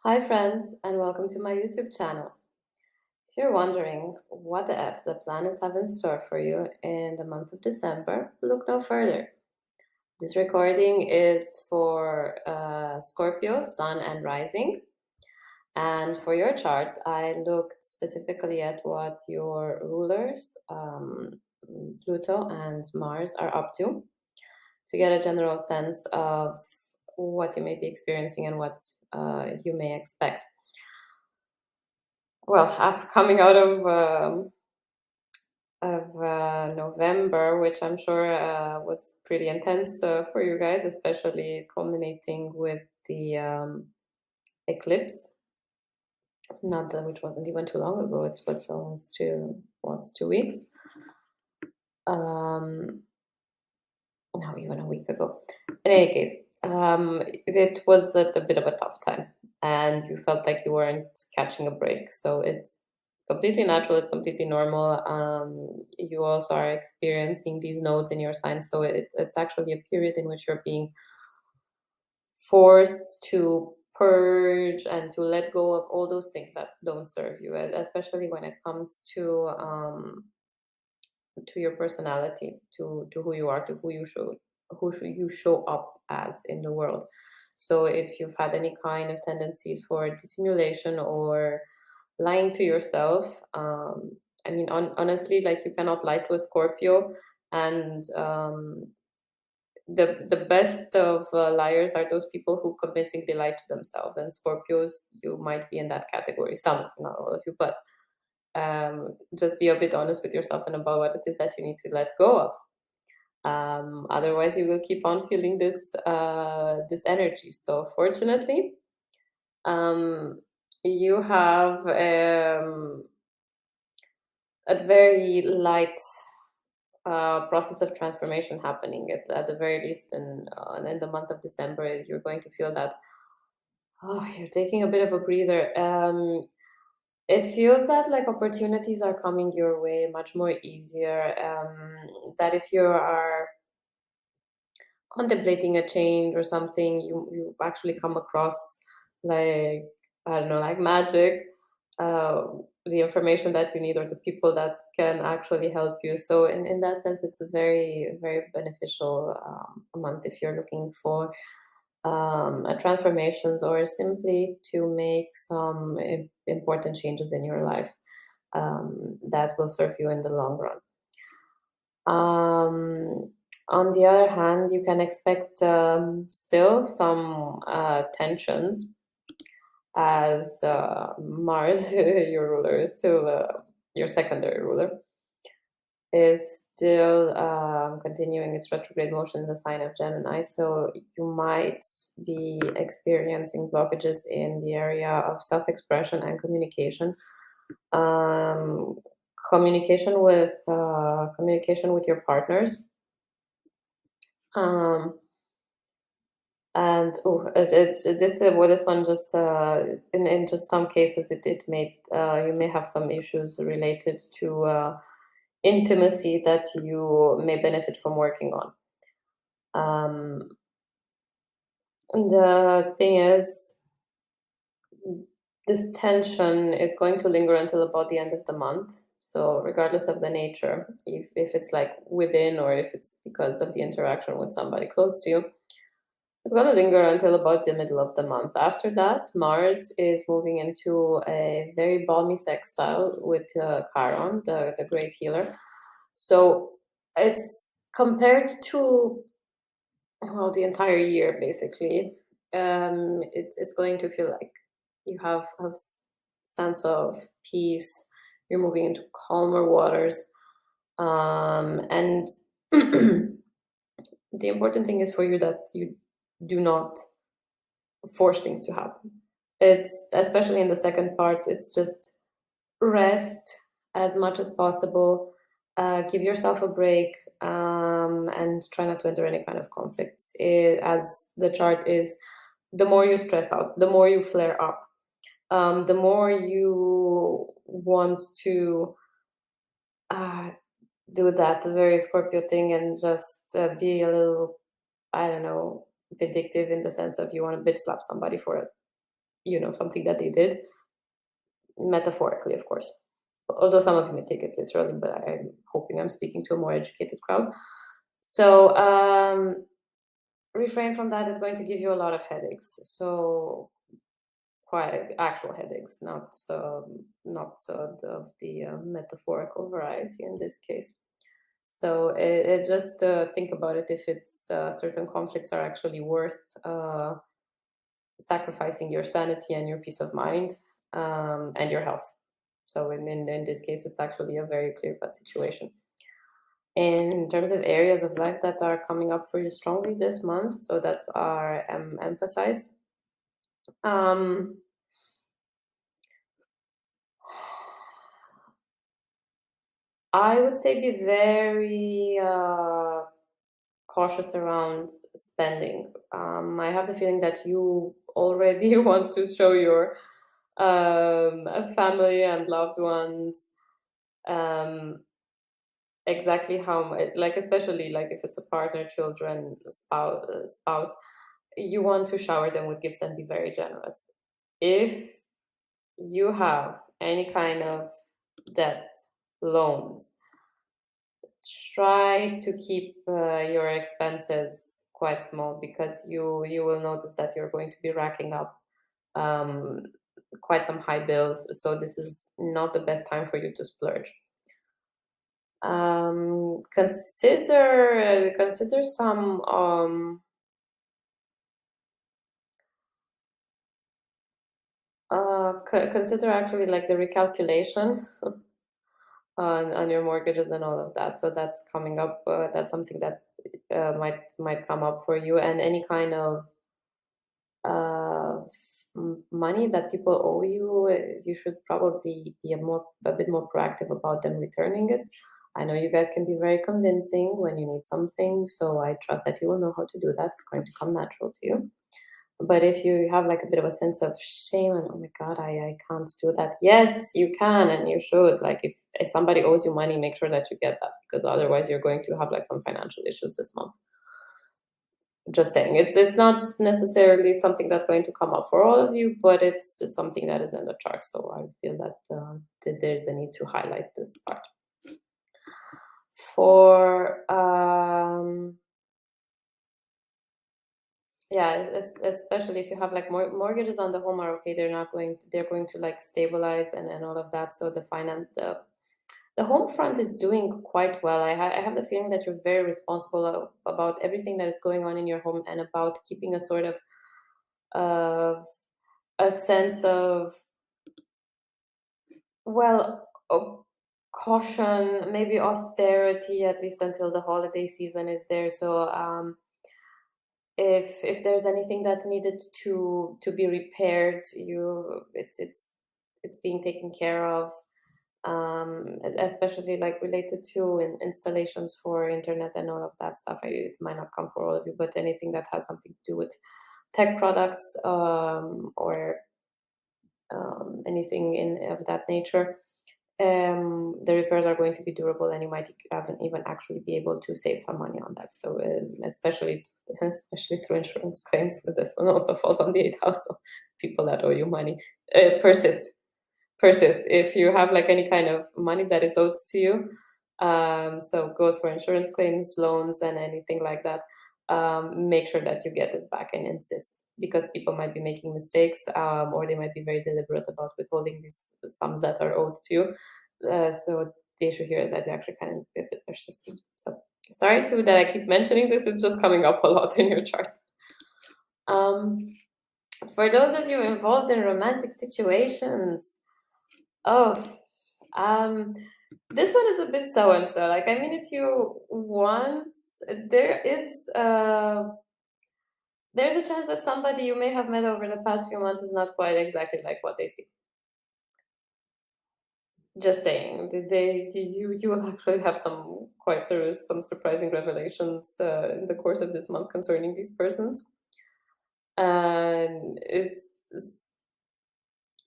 Hi, friends, and welcome to my YouTube channel. If you're wondering what the F the planets have in store for you in the month of December, look no further. This recording is for Scorpio, Sun, and Rising. And for your chart, I looked specifically at what your rulers, Pluto and Mars, are up to get a general sense of what you may be experiencing and what you may expect. Well, coming out of November, which I'm sure was pretty intense for you guys, especially culminating with the eclipse. Not that which wasn't even too long ago. It was almost 2 weeks. Um, no, even a week ago. In any case, it was a bit of a tough time, and you felt like you weren't catching a break. So it's completely natural. It's completely normal. You also are experiencing these nodes in your sign, so it's actually a period in which you're being forced to purge and to let go of all those things that don't serve you, especially when it comes to your personality, to who you are, to who you show up as in the world. So if you've had any kind of tendencies for dissimulation or lying to yourself, I mean, honestly, like you cannot lie to a Scorpio, and the best of liars are those people who convincingly lie to themselves. And Scorpios, you might be in that category. Some, of you, not all of you, but just be a bit honest with yourself and about what it is that you need to let go of. Otherwise, you will keep on feeling this energy. So, fortunately, you have a very light process of transformation happening. At the very least, in the month of December, you're going to feel that you're taking a bit of a breather. It feels that like opportunities are coming your way much more easier. That if you are contemplating a change or something, you actually come across like I don't know, like magic, uh, the information that you need or the people that can actually help you. So in that sense, it's a very very beneficial month if you're looking for transformations or simply to make some important changes in your life that will serve you in the long run. On the other hand, you can expect still some tensions as Mars, your ruler, is still your secondary ruler, is still continuing its retrograde motion in the sign of Gemini. So you might be experiencing blockages in the area of self expression and communication. Um, communication with your partners. Um, and this one just in just some cases it may you may have some issues related to intimacy that you may benefit from working on. Um, the thing is, this tension is going to linger until about the end of the month. So regardless of the nature, if it's like within or if it's because of the interaction with somebody close to you, it's going to linger until about the middle of the month. After that, Mars is moving into a very balmy sextile with Chiron, the great healer. So it's compared to, well, the entire year, basically. It's going to feel like you have a sense of peace. You're moving into calmer waters. And the important thing is for you that you do not force things to happen. It's especially in the second part, it's just rest as much as possible, give yourself a break, and try not to enter any kind of conflicts. As the chart is, the more you stress out, the more you flare up, the more you want to uh, do that very Scorpio thing and just be a little, I don't know, vindictive in the sense of you want to bitch slap somebody for it. something that they did, metaphorically, of course. Although some of you may take it literally, but I'm hoping I'm speaking to a more educated crowd. So refrain from that is going to give you a lot of headaches. So quite actual headaches, not of the metaphorical variety in this case. So it just think about it if it's certain conflicts are actually worth sacrificing your sanity and your peace of mind and your health. So in this case, it's actually a very clear cut situation. In terms of areas of life that are coming up for you strongly this month, so that are emphasized. Um, I would say be very cautious around spending. I have the feeling that you already want to show your family and loved ones um, exactly how much, like especially like if it's a partner, children, spouse, you want to shower them with gifts and be very generous. If you have any kind of debt, loans, try to keep your expenses quite small because you will notice that you're going to be racking up um, quite some high bills. So this is not the best time for you to splurge. Consider some consider actually like the recalculation on your mortgages and all of that. So that's coming up. That's something that might come up for you, and any kind of uh, money that people owe you, you should probably be a bit more proactive about them returning it. I know you guys can be very convincing when you need something, so I trust that you will know how to do that. It's going to come natural to you. But if you have like a bit of a sense of shame and oh my god, I can't do that. Yes, you can and you should. Like if somebody owes you money, make sure that you get that because otherwise you're going to have like some financial issues this month. Just saying, it's not necessarily something that's going to come up for all of you, but it's something that is in the chart. So I feel that there's a need to highlight this part. For yeah, especially if you have like mortgages on the home are okay. They're going to like stabilize and all of that. So the home front is doing quite well. I have the feeling that you're very responsible about everything that is going on in your home and about keeping a sort of uh, a sense of well caution, maybe austerity, at least until the holiday season is there. So if there's anything that needed to be repaired, it's being taken care of. Especially like related to installations for internet and all of that stuff. It might not come for all of you, but anything that has something to do with tech products or anything of that nature, the repairs are going to be durable, and you might even actually be able to save some money on that. So especially through insurance claims, this one also falls on the eighth house. So people that owe you money persist. If you have like any kind of money that is owed to you, so it goes for insurance claims, loans, and anything like that. Make sure that you get it back and insist because people might be making mistakes or they might be very deliberate about withholding these sums that are owed to you. So the issue here is that you actually kind of be a bit persistent. So sorry to that I keep mentioning this. It's just coming up a lot in your chart. For those of you involved in romantic situations, oh, this one is a bit so and so. Like, I mean, if you want, there is there's a chance that somebody you may have met over the past few months is not quite exactly like what they see. Just saying, you will actually have some quite serious, some surprising revelations in the course of this month concerning these persons, and it's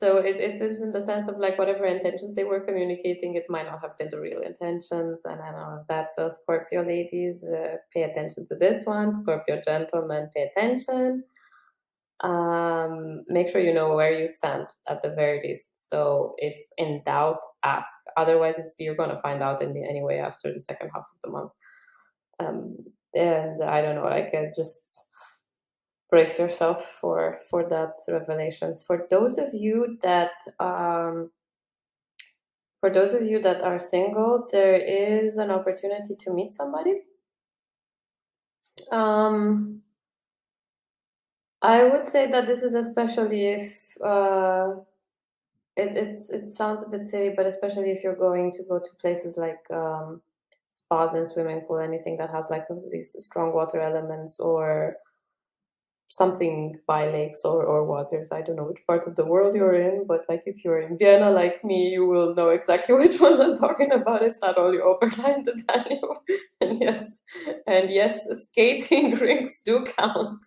in the sense of like whatever intentions they were communicating, it might not have been the real intentions and all of that. So Scorpio ladies, pay attention to this one. Scorpio gentlemen, pay attention. Make sure you know where you stand at the very least. So if in doubt, ask. Otherwise, you're going to find out anyway after the second half of the month. Um, and I don't know, like just brace yourself for that revelations. For those of you that are single, there is an opportunity to meet somebody. Um, I would say that this is especially if it sounds a bit silly, but especially if you're going to go to places like spas and swimming pool, anything that has like these strong water elements, or something by lakes or waters. I don't know which part of the world you're in, but like if you're in Vienna like me, you will know exactly which ones I'm talking about. It's not only Oberrhein, the Danube, and yes, skating rinks do count.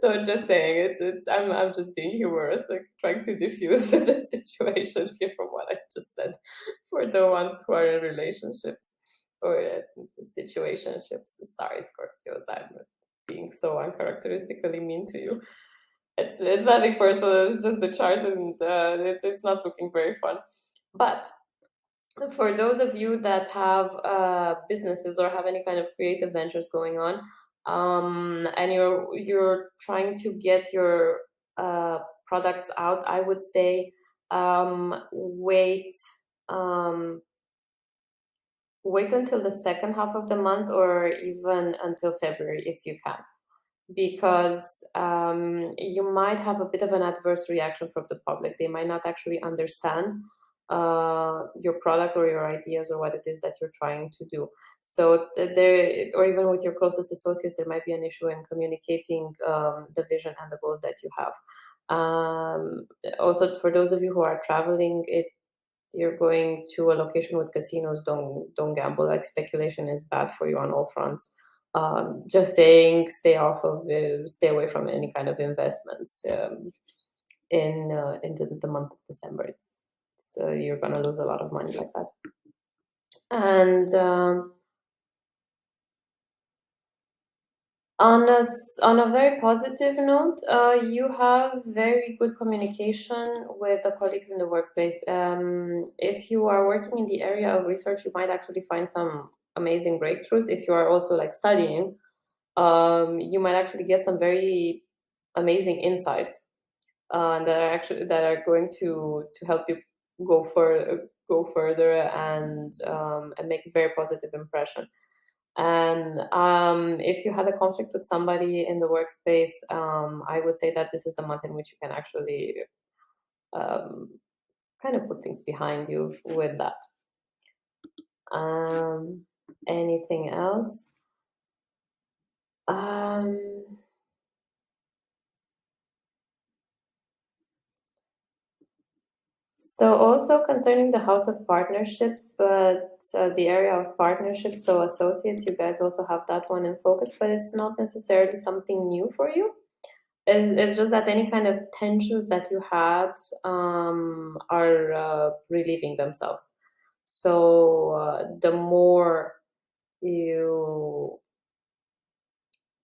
So just saying, I'm just being humorous, like trying to diffuse the situation here from what I just said for the ones who are in relationships or situationships. Sorry, Scorpios, I'm being so uncharacteristically mean to you. It's nothing personal. It's just the chart, and it's not looking very fun. But for those of you that have businesses or have any kind of creative ventures going on, and you're trying to get your products out, I would say wait um, wait until the second half of the month, or even until February if you can, because you might have a bit of an adverse reaction from the public. They might not actually understand your product or your ideas or what it is that you're trying to do. So there, or even with your closest associate, there might be an issue in communicating the vision and the goals that you have. Also, for those of you who are traveling, you're going to a location with casinos, don't gamble. Like, speculation is bad for you on all fronts. Just saying, stay away from any kind of investments in the month of December. So you're gonna lose a lot of money like that. And on a very positive note, you have very good communication with the colleagues in the workplace. If you are working in the area of research, you might actually find some amazing breakthroughs. If you are also like studying, you might actually get some very amazing insights that are going to help you go further and make a very positive impression. And if you had a conflict with somebody in the workspace, I would say that this is the month in which you can actually um, kind of put things behind you with that. Um, Anything else? Um, So also concerning the house of partnerships, but the area of partnerships, so associates, you guys also have that one in focus, but it's not necessarily something new for you. It's just that any kind of tensions that you had are relieving themselves. So the more you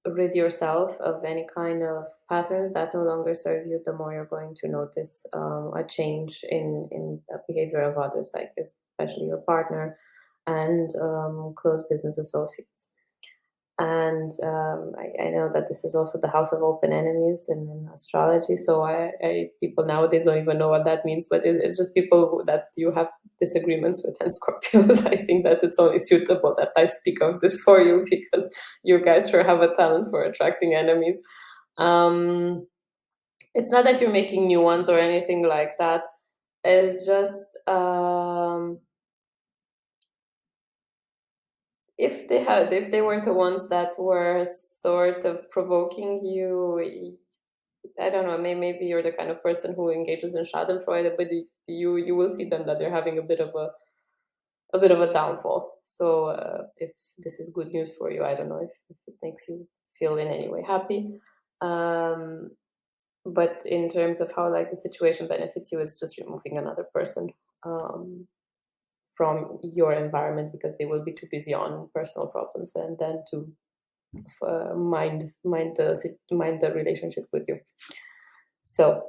rid yourself of any kind of patterns that no longer serve you, the more you're going to notice a change in the behavior of others, like especially your partner and close business associates. And I know that this is also the house of open enemies in astrology. So people nowadays don't even know what that means, but it's just people that you have disagreements with. And Scorpios, I think that it's only suitable that I speak of this for you, because you guys sure have a talent for attracting enemies. Um, it's not that you're making new ones or anything like that. It's just if they were the ones that were sort of provoking you, I don't know, maybe you're the kind of person who engages in Schadenfreude, but you will see them that they're having a bit of a downfall. So if this is good news for you, I don't know if it makes you feel in any way happy. Um, but in terms of how like the situation benefits you, it's just removing another person um, from your environment, because they will be too busy on personal problems and then to mind the relationship with you. So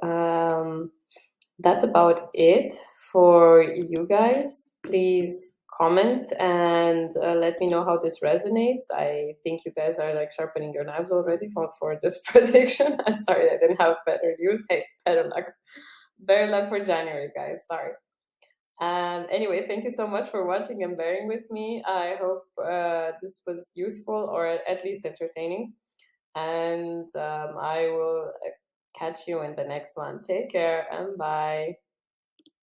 that's about it for you guys. Please comment and let me know how this resonates. I think you guys are like sharpening your knives already for this prediction. I'm sorry I didn't have better news. Hey, better luck. Better luck for January, guys. Sorry. Anyway, thank you so much for watching and bearing with me. I hope this was useful or at least entertaining. And I will catch you in the next one. Take care and bye.